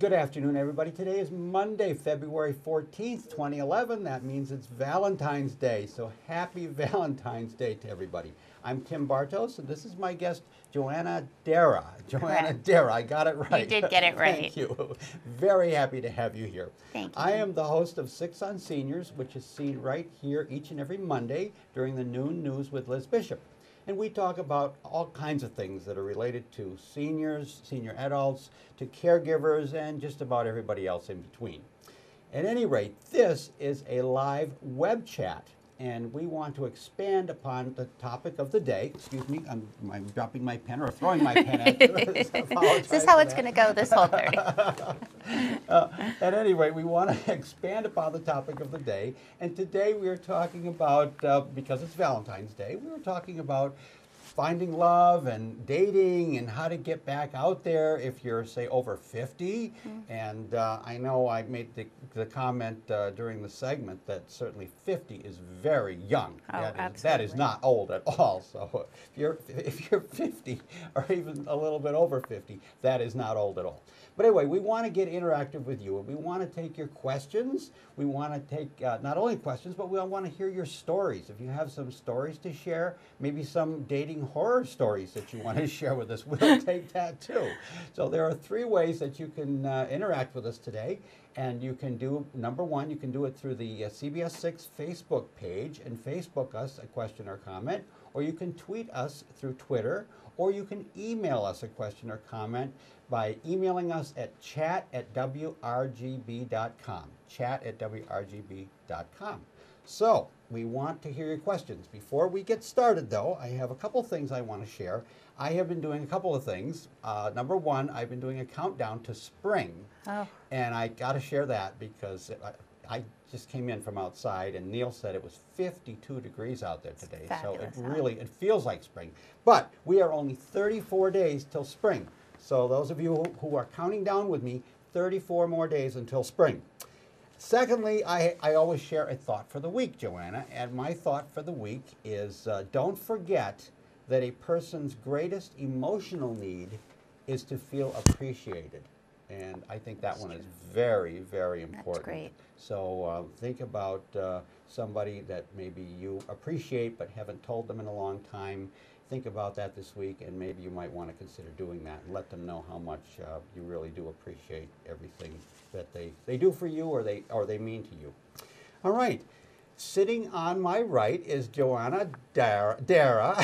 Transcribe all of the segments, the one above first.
Good afternoon, everybody. Today is Monday, February 14th, 2011. That means it's Valentine's Day, so happy Valentine's Day to everybody. I'm Tim Bartos, and this is my guest, Joanna Dara. Joanna Dara, I got it right. You did get it right. Thank you. Very happy to have you here. Thank you. I am the host of 6 on Seniors, which is seen right here each and every Monday during the noon news with Liz Bishop. And we talk about all kinds of things that are related to seniors, senior adults, to caregivers, and just about everybody else in between. At any rate, this is a live web chat, and we want to expand upon the topic of the day. Excuse me, I'm dropping my pen or throwing my pen at you. Is this how it's going to go this whole 30? At any rate, we want to expand upon the topic of the day. And today we are talking about, because it's Valentine's Day, we were talking about finding love and dating and how to get back out there if you're, say, over 50. Mm-hmm. And I know I made the comment during the segment that certainly 50 is very young. Oh, that is not old at all. So if you're 50 or even a little bit over 50, that is not old at all. But anyway, we want to get interactive with you. We want to take your questions. We want to take not only questions, but we want to hear your stories. If you have some stories to share, maybe some dating horror stories that you want to share with us, we'll take that too. So there are 3 ways that you can interact with us today. And you can do, number one, you can do it through the CBS 6 Facebook page and Facebook us a question or comment, or you can tweet us through Twitter, or you can email us a question or comment by emailing us at chat@wrgb.com, chat@wrgb.com. So we want to hear your questions. Before we get started, though, I have a couple things I want to share. I have been doing a couple of things. Number one, I've been doing a countdown to spring. Oh. And I got to share that because I just came in from outside and Neil said it was 52 degrees out there today. So it feels like spring. But we are only 34 days till spring. So those of you who are counting down with me, 34 more days until spring. Secondly, I always share a thought for the week, Joanna, and my thought for the week is don't forget that a person's greatest emotional need is to feel appreciated. And I think that one is very, very important. That's great. So think about somebody that maybe you appreciate but haven't told them in a long time. Think about that this week, and maybe you might want to consider doing that and let them know how much you really do appreciate everything that they do for you or they mean to you. All right. Sitting on my right is Joanna Dara. Dara.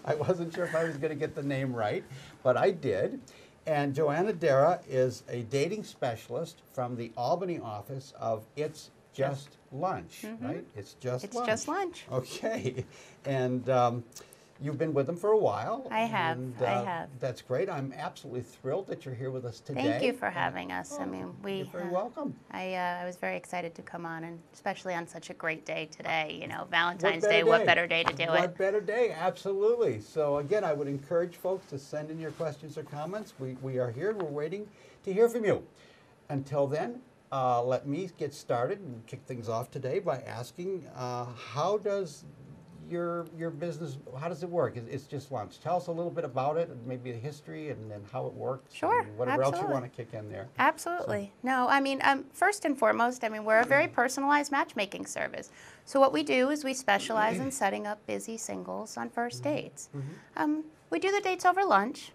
I wasn't sure if I was going to get the name right, but I did. And Joanna Dara is a dating specialist from the Albany office of It's Just Lunch, right? It's Just Lunch. It's Just Lunch. Okay. And you've been with them for a while. I have. I have. That's great. I'm absolutely thrilled that you're here with us today. Thank you for having us. Oh, I mean, you're very welcome. I was very excited to come on, and especially on such a great day today. You know, Valentine's Day. What better day to do it? What better day? Absolutely. So again, I would encourage folks to send in your questions or comments. We are here. We're waiting to hear from you. Until then, let me get started and kick things off today by asking, how does your business, how does it work? It's Just Lunch. Tell us a little bit about it, and maybe the history, and then how it works. Sure, and whatever else you want to kick in there. Absolutely. So. No, I mean, first and foremost, I mean, we're a very personalized matchmaking service. So what we do is we specialize in setting up busy singles on first dates. We do the dates over lunch.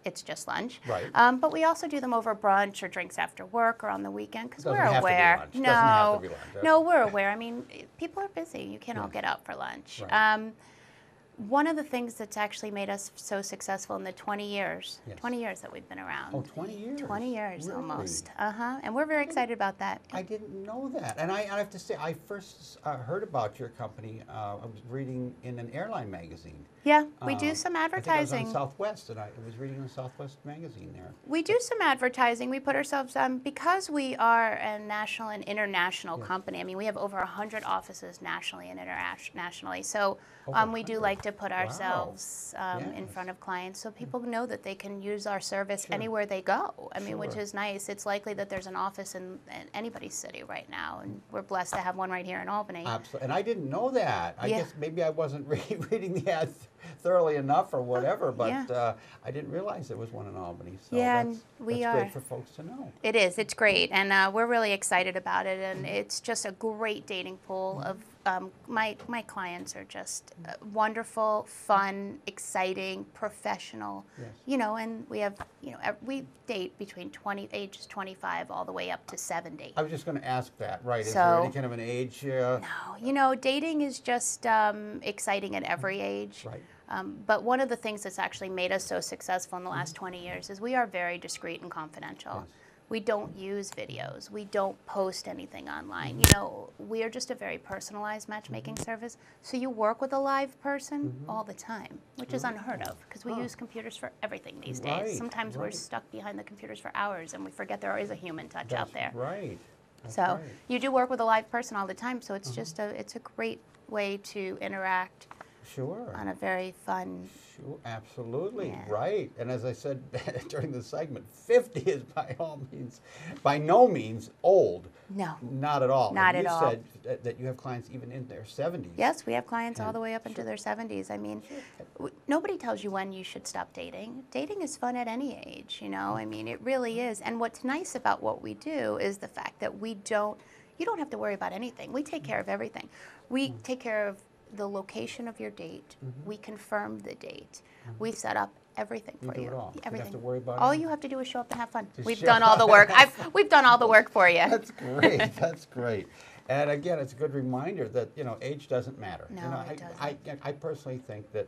It's Just Lunch. Right. But we also do them over brunch or drinks after work or on the weekend because we're aware. No, we're aware. I mean, people are busy. You can't all get out for lunch. Right. One of the things that's actually made us so successful in the 20 years that we've been around. Oh, 20 years? 20 years really? Almost. And we're very excited about that. I didn't know that. And I have to say, I first heard about your company, I was reading in an airline magazine. Yeah, we do some advertising. I think I was on Southwest, and I was reading in the Southwest magazine there. We do some advertising. We put ourselves, because we are a national and international company. I mean, we have over 100 offices nationally and internationally. So we do like to put ourselves in front of clients so people know that they can use our service anywhere they go. I mean, which is nice. It's likely that there's an office in anybody's city right now, and we're blessed to have one right here in Albany. Absolutely. And I didn't know that. I guess maybe I wasn't reading the ad thoroughly enough or whatever, but I didn't realize there was one in Albany. So that's great for folks to know. It is. It's great. And we're really excited about it. And it's just a great dating pool of my clients are just wonderful, fun, exciting, professional, and we have, we date between ages 25 all the way up to 70. I was just going to ask that, right? Is there any kind of an age? No, dating is just exciting at every age. Right. But one of the things that's actually made us so successful in the last 20 years is we are very discreet and confidential. Yes. We don't use videos. We don't post anything online. We are just a very personalized matchmaking service. So you work with a live person all the time, which is unheard of because we use computers for everything these days. Sometimes we're stuck behind the computers for hours and we forget there is a human touch out there. Right. So you do work with a live person all the time. So it's just it's a great way to interact. Sure. On a very fun. Sure, absolutely, right. And as I said during the segment, 50 is by no means old. No. Not at all. Not at all. You said that you have clients even in their 70s. Yes, we have clients all the way up into their 70s. I mean, nobody tells you when you should stop dating. Dating is fun at any age, I mean, it really is. And what's nice about what we do is the fact that you don't have to worry about anything. We take care of everything. We take care of the location of your date. We confirm the date. We set up everything for you. Do it all. Everything. You have to worry about all anything. you have to do is show up and have fun. We've done all the work. We've done all the work for you. That's great. That's great. And again, it's a good reminder that age doesn't matter. No, it doesn't. I personally think that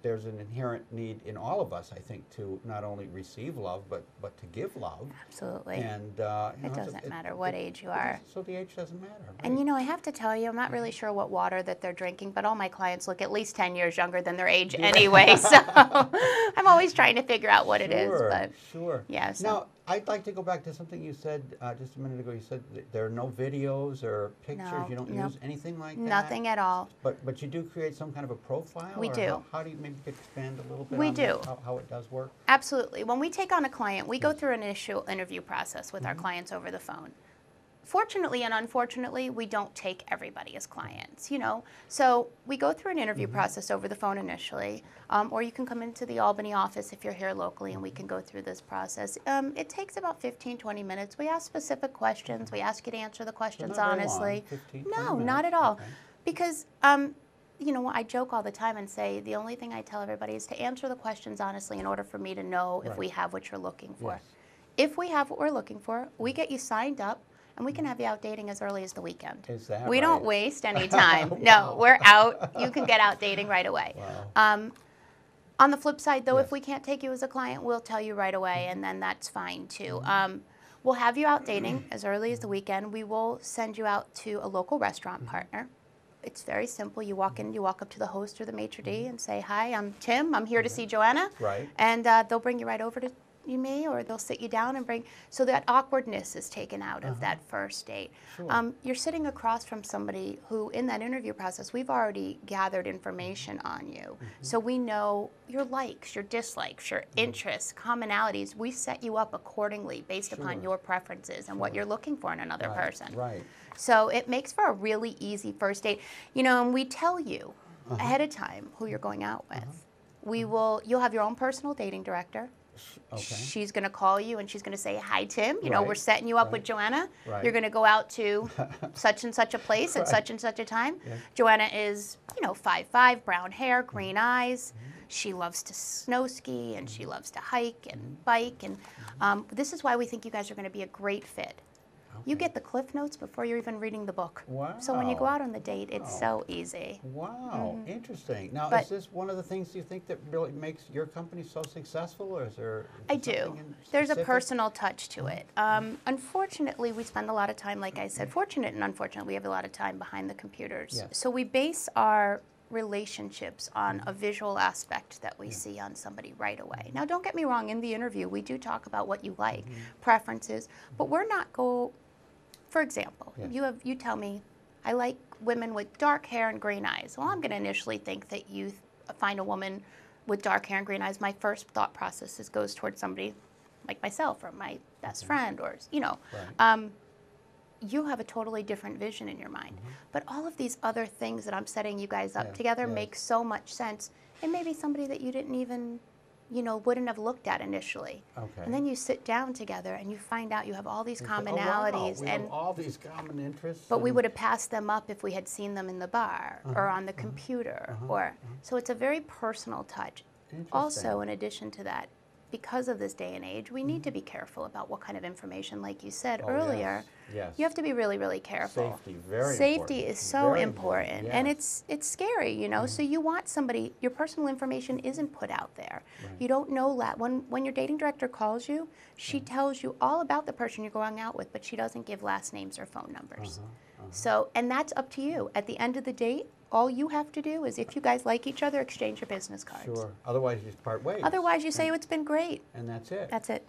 there's an inherent need in all of us, I think, to not only receive love but to give love. Absolutely. And it doesn't matter what age you are. So the age doesn't matter. Right? And I have to tell you, I'm not really sure what water that they're drinking, but all my clients look at least 10 years younger than their age anyway. So I'm always trying to figure out what it is. But sure. Yeah. So. Now, I'd like to go back to something you said just a minute ago. You said that there are no videos or pictures. No, you don't use anything like that? Nothing at all. But you do create some kind of a profile? We do. How do you maybe expand a little bit on how it does work? Absolutely. When we take on a client, we go through an initial interview process with our clients over the phone. Fortunately and unfortunately, we don't take everybody as clients, So we go through an interview process over the phone initially, or you can come into the Albany office if you're here locally and we can go through this process. It takes about 15, 20 minutes. We ask specific questions. We ask you to answer the questions honestly. 15, no, not at all. Because, I joke all the time and say the only thing I tell everybody is to answer the questions honestly in order for me to know if we have what you're looking for. Yes. If we have what we're looking for, we get you signed up. And we can have you out dating as early as the weekend. Is that We right? don't waste any time. Wow. No, we're out. You can get out dating right away. Wow. On the flip side, though, if we can't take you as a client, we'll tell you right away, and then that's fine, too. We'll have you out dating as early as the weekend. We will send you out to a local restaurant partner. It's very simple. You walk in, you walk up to the host or the maitre d' and say, "Hi, I'm Tim. I'm here to see Joanna." Right. And they'll bring you right over to me, or they'll sit you down and so that awkwardness is taken out of that first date. Sure. You're sitting across from somebody who, in that interview process, we've already gathered information on you. So we know your likes, your dislikes, your interests, commonalities. We set you up accordingly based upon your preferences and what you're looking for in another person. Right. So it makes for a really easy first date. And we tell you ahead of time who you're going out with. You'll have your own personal dating director. Okay. She's going to call you and she's going to say, "Hi, Tim. We're setting you up with Joanna. Right. You're going to go out to such and such a place at such and such a time." Yeah. Joanna is, 5'5", brown hair, green eyes. She loves to snow ski and she loves to hike and bike. And this is why we think you guys are going to be a great fit. You get the Cliff Notes before you're even reading the book. Wow. So when you go out on the date, it's so easy. Wow, interesting. Now, is this one of the things you think that really makes your company so successful, or is there I do. There's a personal touch to it. Unfortunately, we spend a lot of time, like I said, fortunate and unfortunate, we have a lot of time behind the computers. Yes. So we base our relationships on a visual aspect that we see on somebody right away. Now, don't get me wrong, in the interview, we do talk about what you like, preferences, but we're not for example, you tell me, I like women with dark hair and green eyes. Well, I'm going to initially think that you find a woman with dark hair and green eyes. My first thought process goes towards somebody like myself or my best friend, or, you know. Right. You have a totally different vision in your mind. But all of these other things that I'm setting you guys up together make so much sense. It may be somebody that you didn't even, you know, wouldn't have looked at initially. Okay. And then you sit down together and you find out you have all these You say, commonalities. Oh, wow, we have all these common interests. But we would have passed them up if we had seen them in the bar or on the computer. So it's a very personal touch. Also, in addition to that, because of this day and age, we need to be careful about what kind of information, like you said earlier. Yes. You have to be really, really careful. Safety, very Safety important. is so Very important, and it's scary, you know. So you want somebody. Your personal information isn't put out there. You don't know that when your dating director calls you, she tells you all about the person you're going out with, but she doesn't give last names or phone numbers. So, and that's up to you. At the end of the date, all you have to do is, if you guys like each other, exchange your business cards. Sure. Otherwise, you part ways. Otherwise, you say it's been great. And that's it. That's it.